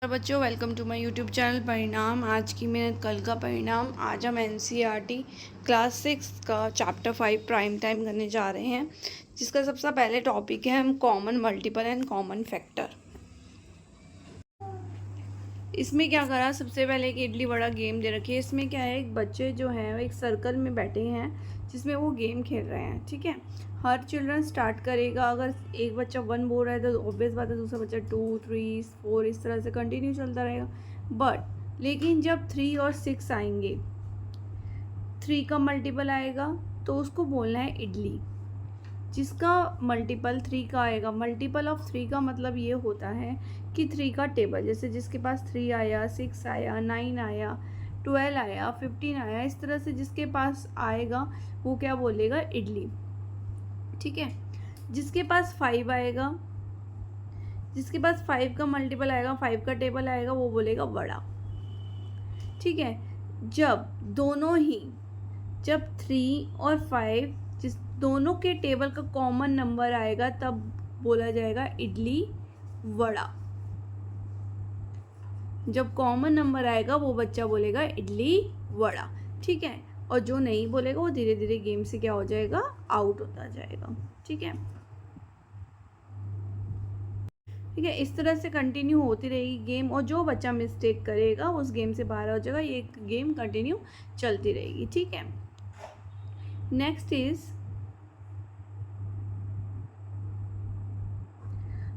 बच्चों, welcome to my YouTube channel Parinam. आज की मेहनत कल का परिणाम। आज हम एनसीईआरटी क्लास 6 का चैप्टर 5 प्राइम टाइम करने जा रहे हैं, जिसका सबसे पहले टॉपिक है हम common multiple and common factor. इसमें क्या करा, सबसे पहले एक इडली वड़ा गेम दे रखी है। इसमें क्या है, एक बच्चे जो हैं वो एक सर्कल में बैठे हैं जिसमें वो गेम खेल रहे हैं। ठीक है, हर चिल्ड्रन स्टार्ट करेगा। अगर एक बच्चा 1 बोल रहा है तो ऑब्वियस बात है दूसरा बच्चा 2, 3, 4 इस तरह से कंटिन्यू चलता रहेगा। बट लेकिन जब 3 और 6 आएंगे, 3 का मल्टीपल आएगा तो उसको बोलना है इडली। जिसका मल्टीपल 3 का आएगा, मल्टीपल ऑफ 3 का मतलब ये होता है कि 3 का टेबल, जैसे जिसके पास 3 आया, 6 आया, 9 आया, 12 आया, 15 आया, इस तरह से जिसके पास आएगा वो क्या बोलेगा, इडली। ठीक है, जिसके पास 5 आएगा, जिसके पास 5 का मल्टीपल आएगा, 5 का टेबल आएगा, वो बोलेगा वड़ा। ठीक है, जब दोनों ही, जब 3 और 5 जिस दोनों के टेबल का कॉमन नंबर आएगा तब बोला जाएगा इडली वड़ा। जब कॉमन नंबर आएगा वो बच्चा बोलेगा इडली वड़ा। ठीक है, और जो नहीं बोलेगा वो धीरे धीरे गेम से क्या हो जाएगा, आउट होता जाएगा। ठीक है, ठीक है, इस तरह से कंटिन्यू होती रहेगी गेम, और जो बच्चा मिस्टेक करेगा उस गेम से बाहर हो जाएगा। ये गेम कंटिन्यू चलती रहेगी। ठीक है, नेक्स्ट इज,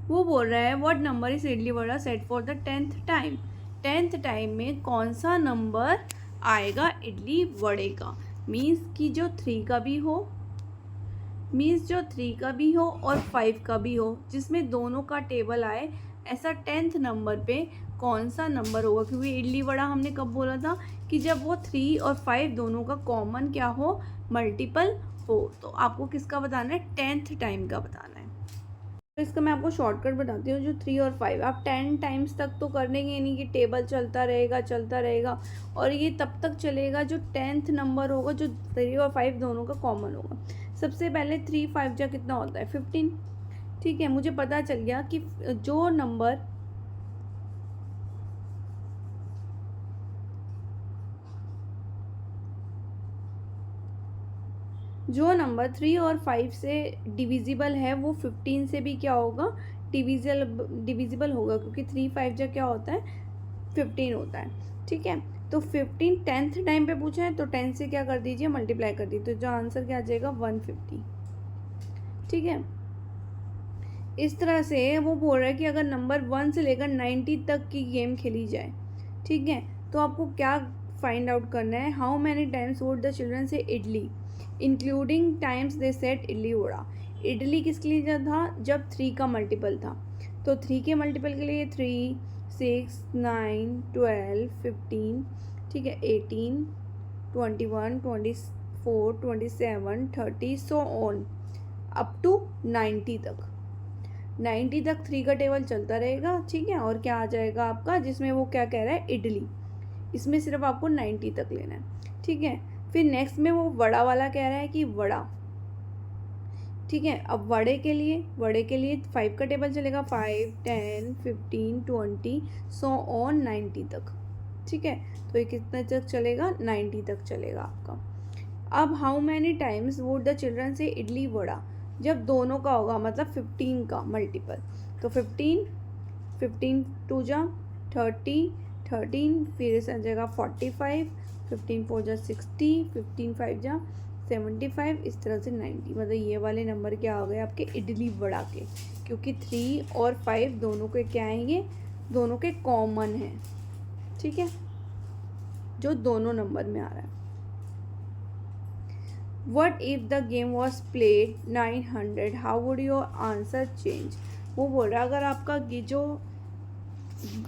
वो बोल रहा है what number is idli vada set for the 10th time. 10th time में कौन सा नंबर आएगा इडली वड़े का। मीन्स कि जो 3 का भी हो, मीन्स जो 3 का भी हो और 5 का भी हो, जिसमें दोनों का टेबल आए, ऐसा 10th नंबर पे कौन सा नंबर होगा। क्योंकि इडली वड़ा हमने कब बोला था कि जब वो 3 और 5 दोनों का कॉमन क्या हो, मल्टीपल हो। तो आपको किसका बताना है, 10th टाइम का बताना है। तो इसका मैं आपको शॉर्टकट बताती हूँ। जो 3 और 5 आप 10 टाइम्स तक तो कर देंगे नहीं, कि टेबल चलता रहेगा, और ये तब तक चलेगा जो 10th नंबर होगा, जो 3 और 5 दोनों का कॉमन होगा। सबसे पहले 3 5 जा कितना होता है, 15। ठीक है, मुझे पता चल गया कि जो नंबर जो नंबर 3 और 5 से डिविजिबल है वो 15 से भी क्या होगा, डिविजिबल होगा। क्योंकि 3 5 जा क्या होता है, 15 होता है। ठीक है, तो 15 10th टाइम पे पूछा है तो 10 से क्या कर दीजिए, मल्टीप्लाई कर दीजिए। तो जो आंसर क्या आ जाएगा, 150। ठीक है, इस तरह से वो बोल रहा है कि अगर नंबर 1 से लेकर 90 तक की गेम खेली जाए, ठीक है, तो आपको क्या फाइंड आउट करना है, how many times would the children से idli including times they set idli vada. Idli किसके लिए था, जब 3 का मल्टीपल था। तो 3 के मल्टीपल के लिए 3, 6, 9, 12, 15, ठीक है, 18, 21, 24, 27, 30 सो ऑन अप टू 90 तक। 90 तक 3 का टेबल चलता रहेगा। ठीक है, और क्या आ जाएगा आपका, जिसमें वो क्या कह रहा है, इडली। इसमें सिर्फ आपको 90 तक लेना है। ठीक है, फिर नेक्स्ट में वो वड़ा वाला कह रहा है कि वड़ा। ठीक है, अब वड़े के लिए 5 का टेबल चलेगा, 5, 10, 15, 20 सो ऑन 90 तक। ठीक है, तो ये कितने तक चलेगा, 90 तक चलेगा आपका। अब how many times would the children से इडली वड़ा, जब दोनों का होगा, मतलब 15 का मल्टीपल। तो 15, 15 टू जा 30, 13, फिर इस जगह 45, 15 4 जा 60, 15 5 जा 75, इस तरह से 90। मतलब ये वाले नंबर क्या आ गए आपके, इडली वड़ा के। क्योंकि 3 और 5 दोनों के क्या हैं, ये दोनों के कॉमन हैं। ठीक है, जो दोनों नंबर में आ रहा है। What if the game was played 900? How would your answer change? वो बोल रहा है अगर आपका ये जो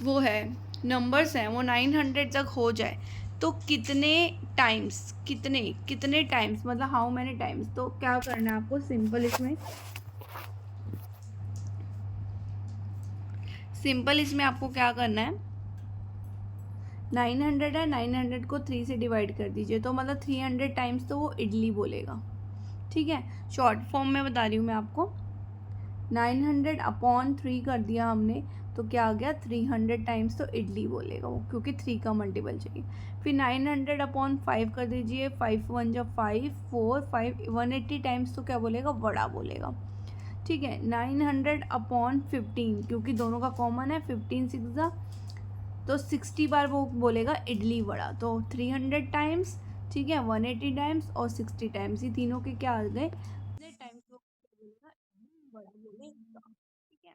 वो है नंबर्स हैं वो 900 तक हो जाए तो कितने टाइम्स, कितने टाइम्स, मतलब हाउ मैनी टाइम्स। तो क्या करना है आपको, सिंपल इसमें आपको क्या करना है, 900 है, 900 को 3 से डिवाइड कर दीजिए, तो मतलब 300 टाइम्स तो वो इडली बोलेगा। ठीक है, शॉर्ट फॉर्म में बता रही हूँ मैं आपको। 900 अपॉन 3 कर दिया हमने, तो क्या आ गया 300 टाइम्स, तो इडली बोलेगा वो, क्योंकि 3 का मल्टीपल चाहिए। फिर 900 अपॉन 5 कर दीजिए, 5 1 जा 5 4 5 180 टाइम्स, तो क्या बोलेगा वड़ा बोलेगा। ठीक है, 900 अपॉन 15, क्योंकि दोनों का कॉमन है, 15 6 जा तो 60 बार वो बोलेगा इडली वड़ा, तो 300 टाइम्स, ठीक है, 180 टाइम्स और 60 टाइम्स, ये तीनों के क्या आ गए, कितने टाइम्स वो बोलेगा इडली वड़ा बोलेगा। ठीक है,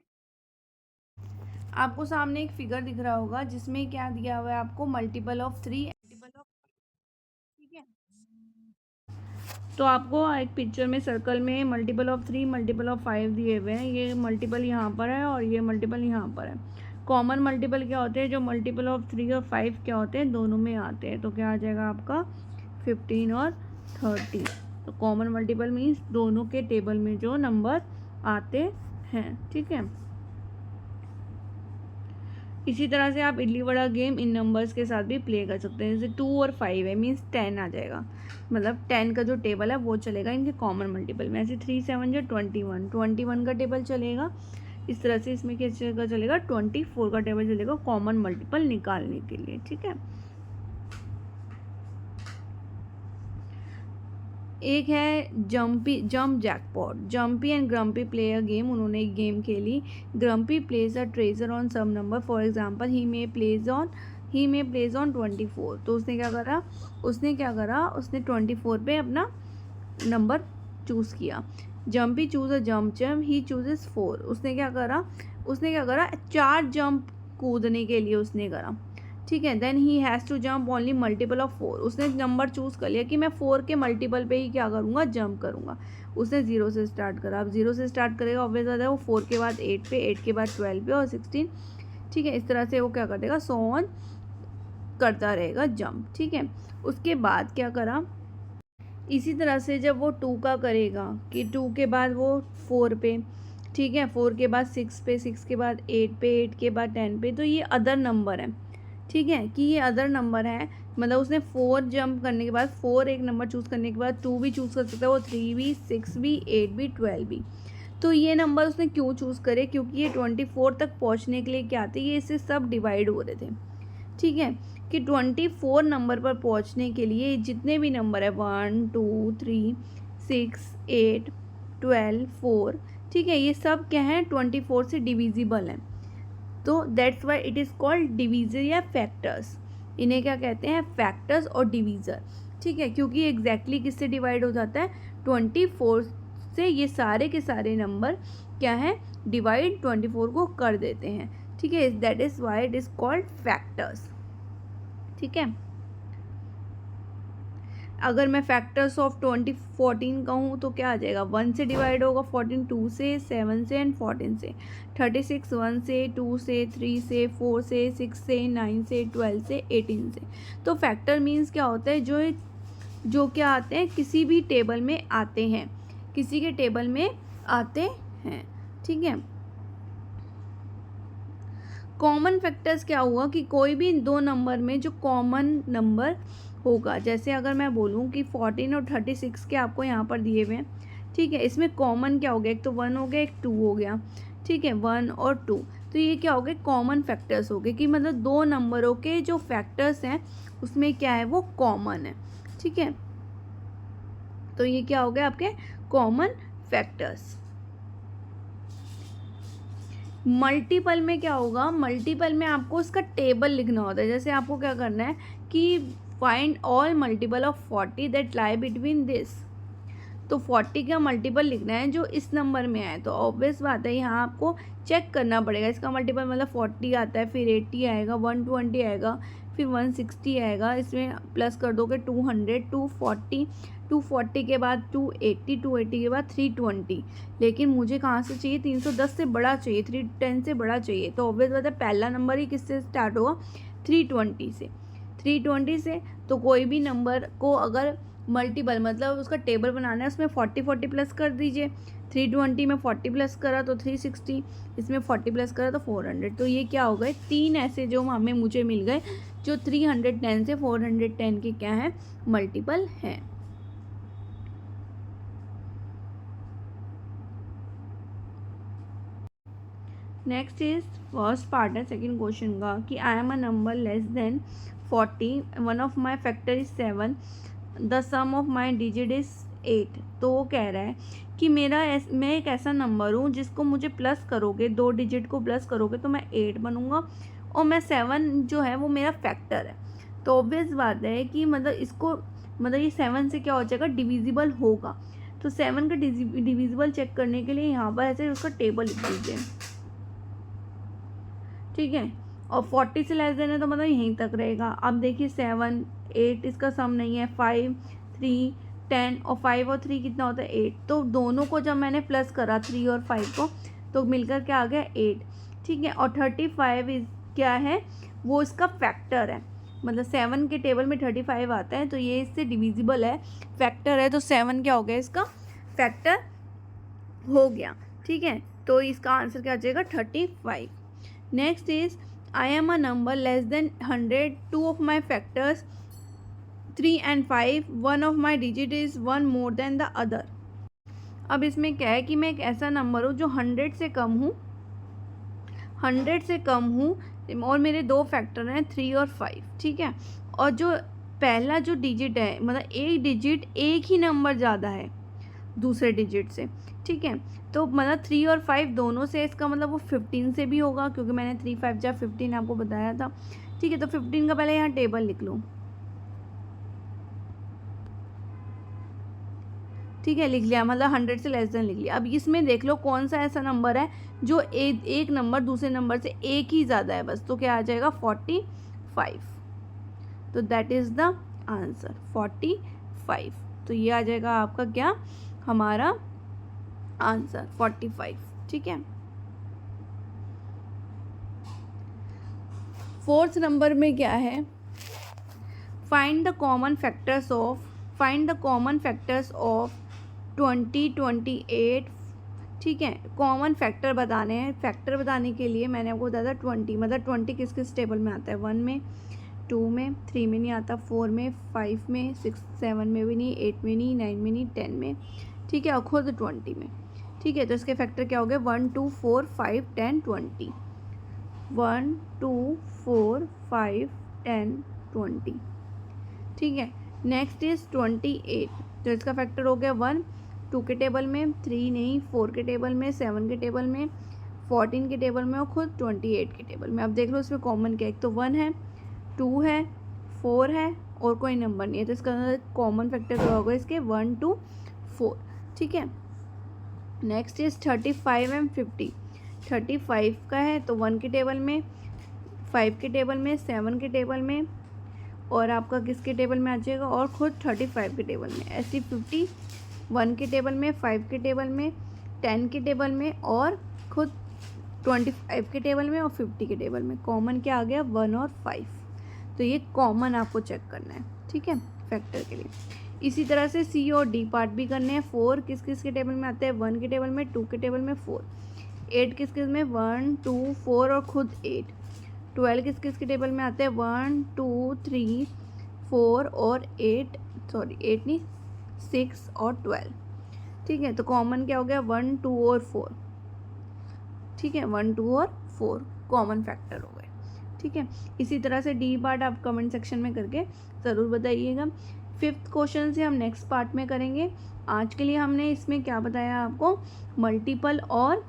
आपको सामने एक फिगर दिख रहा होगा जिसमें क्या दिया हुआ है आपको, मल्टीपल ऑफ 3, मल्टीपल ऑफ, ठीक है, तो आपको एक पिक्चर में सर्कल में मल्टीपल ऑफ 3 मल्टीपल ऑफ 5 दिए हुए हैं, ये मल्टीपल यहाँ पर है और ये मल्टीपल यहाँ पर है। कॉमन मल्टीपल क्या होते हैं, जो मल्टीपल ऑफ 3 और 5 क्या होते हैं, दोनों में आते हैं, तो क्या आ जाएगा आपका 15 और 30। तो कॉमन मल्टीपल मीन्स दोनों के टेबल में जो नंबर आते हैं। ठीक है, इसी तरह से आप idli vada game in numbers के साथ भी प्ले कर सकते हैं। जैसे 2 और 5 है मीन्स 10 आ जाएगा, मतलब 10 का जो टेबल है वो चलेगा इनके कॉमन मल्टीपल में। ऐसे 3 7 जो 21 का टेबल चलेगा। इस तरह से इसमें क्या चलेगा, 24 का टेबल चलेगा कॉमन मल्टीपल निकालने के लिए। ठीक है, एक है jump jackpot. Jumpy and grumpy play a game, उन्होंने एक गेम खेली। Grumpy place a treasure on some number, for example he may place on 24। तो उसने क्या करा, उसने 24 पे अपना नंबर चूज़ किया। Jumpy choose a jump, he chooses 4। उसने क्या करा 4 जंप कूदने के लिए उसने करा। ठीक है, then he has to jump only multiple of 4। उसने नंबर चूज़ कर लिया कि मैं 4 के मल्टीपल पे ही क्या करूँगा, जंप करूँगा। उसने 0 से स्टार्ट करा। अब 0 से स्टार्ट करेगा, ऑब्वियस बात है वो 4 के बाद 8 पे, 8 के बाद 12 पे और 16। ठीक है, इस तरह से वो क्या कर देगा, सो ऑन करता रहेगा जंप। ठीक है, उसके बाद क्या करा, इसी तरह से जब वो 2 का करेगा कि 2 के बाद वो 4 पे, ठीक है, 4 के बाद 6 पे, 6 के बाद 8 पे, 8 के बाद 10 पे, तो ये अदर नंबर है। ठीक है, कि ये अदर नंबर है, मतलब उसने 4 जंप करने के बाद 4 एक नंबर चूज़ करने के बाद 2 भी चूज़ कर सकता है, वो 3 भी, 6 भी, 8 भी, 12 भी। तो ये नंबर उसने क्यों चूज़ करे, क्योंकि ये 24 तक पहुँचने के लिए क्या थे, ये इससे सब डिवाइड हो रहे थे। ठीक है, कि 24 नंबर पर पहुंचने के लिए जितने भी नंबर है 1 2 3 6 8 12 4, ठीक है, ये सब क्या है 24 से डिविजिबल हैं। तो that's why it is called divisor या फैक्टर्स। इन्हें क्या कहते हैं, फैक्टर्स और डिवीज़र। ठीक है, क्योंकि एग्जैक्टली किससे डिवाइड हो जाता है, 24 से ये सारे के सारे नंबर क्या हैं, डिवाइड 24 को कर देते हैं। ठीक है, that is why it is called factors. ठीक है, अगर मैं फैक्टर्स ऑफ 14 कहूँ तो क्या आ जाएगा, 1 से डिवाइड होगा 14, 2 से, 7 से एंड 14 से, 36 1 से, 2 से, 3 से, 4 से, 6 से, 9 से, 12 से, 18 से। तो फैक्टर मीन्स क्या होता है, जो क्या आते हैं, किसी भी टेबल में आते हैं, किसी के टेबल में आते हैं। ठीक है, कॉमन फैक्टर्स क्या हुआ कि कोई भी दो नंबर में जो कॉमन नंबर होगा, जैसे अगर मैं बोलूँ कि 14 और 36 के आपको यहाँ पर दिए हुए हैं। ठीक है, इसमें कॉमन क्या हो गया, एक तो 1 हो गया, एक 2 हो गया। ठीक है, 1 और 2, तो ये क्या हो गए, कॉमन फैक्टर्स हो गए, कि मतलब दो नंबरों के जो फैक्टर्स हैं उसमें क्या है, वो कॉमन है। ठीक है, तो ये क्या हो गया आपके कॉमन फैक्टर्स। मल्टीपल में क्या होगा, मल्टीपल में आपको उसका टेबल लिखना होता है। जैसे आपको क्या करना है कि find all multiple of 40 that lie between this. तो 40 का मल्टीपल लिखना है जो इस नंबर में आए, तो ऑब्वियस बात है यहाँ आपको चेक करना पड़ेगा। इसका मल्टीपल मतलब 40 आता है, फिर 80 आएगा, 120 आएगा, फिर 160 आएगा, इसमें प्लस कर दोगे 200, 240, 240 के बाद 280, 280 के बाद 320। लेकिन मुझे कहाँ से चाहिए, 310 से बड़ा चाहिए, 310 से बड़ा चाहिए। तो ऑब्वियस बात है पहला नंबर ही किससे स्टार्ट होगा, 320 से। 320 से तो कोई भी नंबर को अगर मल्टीपल मतलब उसका टेबल बनाना है, उसमें 40 प्लस कर दीजिए। 320 में 40 प्लस करा तो 360, इसमें 40 प्लस करा तो 400। तो ये क्या हो गए, तीन ऐसे जो मुझे मिल गए जो 310 से 410 के क्या हैं, मल्टीपल हैं। नेक्स्ट इज फर्स्ट पार्ट है सेकंड क्वेश्चन का कि I am a number less than 40, one of my factor is 7, the sum of my digit is 8। तो वो कह रहा है कि मैं एक ऐसा नंबर हूँ जिसको मुझे प्लस करोगे, 2 डिजिट को प्लस करोगे तो मैं 8 बनूंगा, और मैं 7 जो है वो मेरा फैक्टर है। तो ऑब्वियस बात है कि मतलब इसको मतलब ये 7 से क्या हो जाएगा, डिविजिबल होगा। तो 7 का डिविजिबल चेक करने के लिए यहाँ पर ऐसे उसका टेबल लिख दीजिए, ठीक है। और 40 से लेस देन है तो मतलब यहीं तक रहेगा। अब देखिए 7, 8 इसका सम नहीं है, 5, 3, 10 और 5 और 3 कितना होता है 8। तो दोनों को जब मैंने प्लस करा 3 और 5 को तो मिलकर क्या आ गया 8, ठीक है। और 35 क्या है, वो इसका फैक्टर है, मतलब 7 के टेबल में 35 आता है तो ये इससे डिविजिबल है, फैक्टर है, तो 7 क्या हो गया, इसका फैक्टर हो गया, ठीक है। तो इसका आंसर क्या आ जाएगा 35। Next is I am a number less then 100, two of my factors 3 and 5, one of my digit is 1 more than the other. अब इसमें क्या है कि मैं एक ऐसा नंबर हूँ जो 100 से कम हूँ, 100 से कम हूँ, और मेरे 2 फैक्टर हैं 3 और 5, ठीक है। और जो पहला जो डिजिट है मतलब एक डिजिट एक ही नंबर ज़्यादा है दूसरे डिजिट से, ठीक है। तो मतलब 3 और 5 दोनों से, इसका मतलब वो 15 से भी होगा, क्योंकि मैंने 3 5 जा 15 आपको बताया था, ठीक है। तो 15 का पहले यहाँ टेबल लिख लो, ठीक है, लिख लिया, मतलब 100 से लेस देन लिख लिया। अब इसमें देख लो कौन सा ऐसा नंबर है जो एक नंबर दूसरे नंबर से एक ही ज़्यादा है बस, तो क्या आ जाएगा 45। तो दैट इज़ द आंसर 45। तो ये आ जाएगा आपका क्या, हमारा आंसर 45, ठीक है। फोर्थ नंबर में क्या है, find the common factors of 20, 28, ठीक है। कॉमन फैक्टर बताने हैं, फैक्टर बताने के लिए मैंने आपको बताया था 20, मतलब 20 किस किस टेबल में आता है, 1 में, 2 में, 3 में नहीं आता, 4 में, 5 में, 6, 7 में भी नहीं, 8 में नहीं, 9 में नहीं, 10 में, ठीक है, और खुद 20 में, ठीक है। तो इसके फैक्टर क्या हो गए, 1, 2, 4, 5, 10, 20, 1, 2, 4, 5, 10, 20, ठीक है। नेक्स्ट इज 28, तो इसका फैक्टर हो गया 1, 2 के टेबल में, 3 नहीं, 4 के टेबल में, 7 के टेबल में, 14 के टेबल में और खुद 28 के टेबल में। अब देख लो इसमें कॉमन क्या है, एक तो 1 है, 2 है, 4 है और कोई नंबर नहीं है, तो इसका कॉमन फैक्टर क्या होगा इसके 1, 2, 4, ठीक है। नेक्स्ट इज 35 एंड 50, 35 का है तो 1 के टेबल में, 5 के टेबल में, 7 के टेबल में और आपका किसके टेबल में आ जाएगा, और खुद 35 के टेबल में। ऐसी 50 1 के टेबल में, 5 के टेबल में, 10 के टेबल में और खुद 25 के टेबल में और 50 के टेबल में। कॉमन क्या आ गया 1 और 5, तो ये कॉमन आपको चेक करना है, ठीक है, फैक्टर के लिए। इसी तरह से सी और डी पार्ट भी करने हैं। 4 किस किस के टेबल में आते हैं, 1 के टेबल में, 2 के टेबल में, 4, 8 किस किस में, 1, 2, 4 और खुद 8, 12 किस किस के टेबल में आते हैं, 1, 2, 3, 4 और 8 नहीं 6 और 12, ठीक है। तो कॉमन क्या हो गया 1, 2 और 4, ठीक है, 1, 2 और 4 कॉमन फैक्टर हो गए, ठीक है। इसी तरह से डी पार्ट आप कमेंट सेक्शन में करके ज़रूर बताइएगा। 5th क्वेश्चन से हम नेक्स्ट पार्ट में करेंगे। आज के लिए हमने इसमें क्या बताया आपको, मल्टीपल और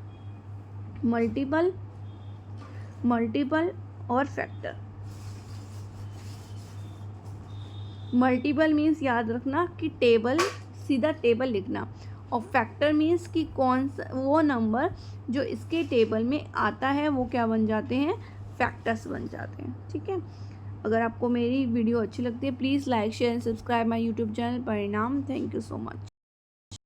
फैक्टर। मल्टीपल मीन्स याद रखना कि टेबल, सीधा टेबल लिखना, और फैक्टर मीन्स कि कौन सा वो नंबर जो इसके टेबल में आता है वो क्या बन जाते हैं, फैक्टर्स बन जाते हैं, ठीक है। अगर आपको मेरी वीडियो अच्छी लगती है please like share and subscribe my YouTube channel परिणाम। Thank you so much.